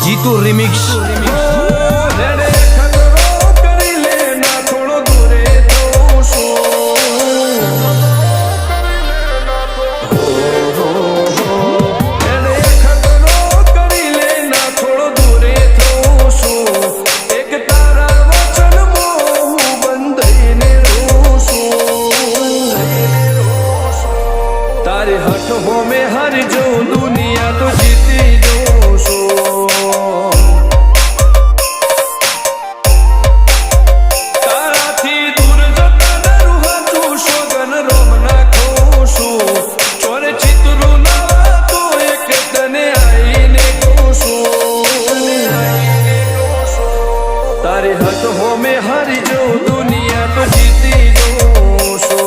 Jitu remix. तारे हाथों में हर जो दुनिया तो जीती जो सो तारा थी दूर जता डरू हाथू शोगन रोम ना खोशो चोरे चितरू ना तो एक तने आईने कोशो तारे हाथों में हर जो दुनिया तो जीती जो सो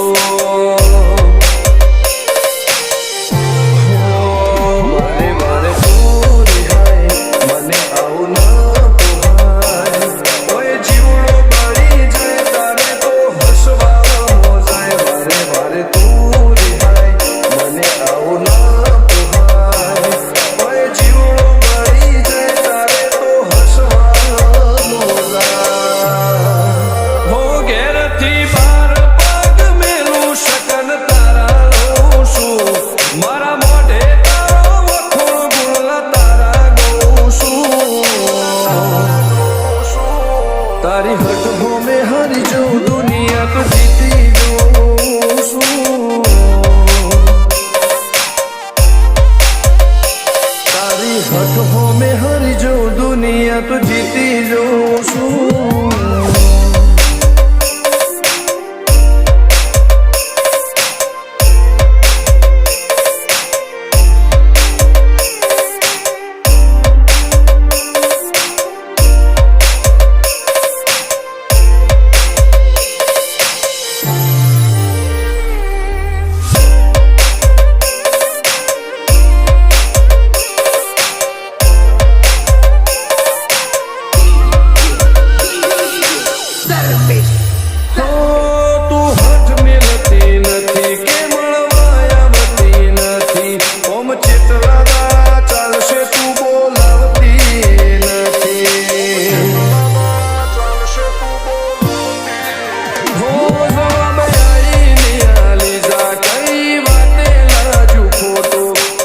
तारी हटों में हर जो दुनिया तो जीती जो सो तारी हटों में हर जो दुनिया तो जीती जो सो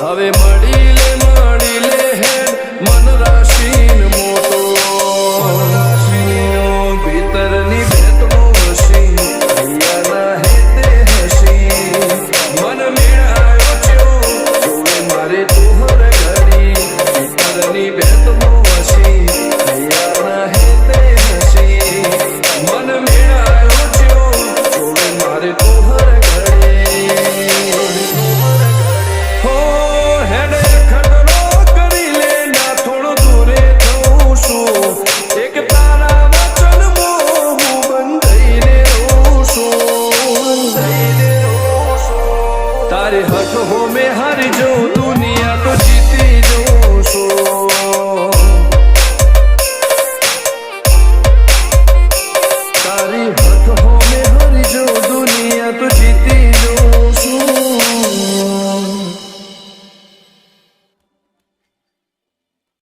હવે મળી લે હેડ મન રાશ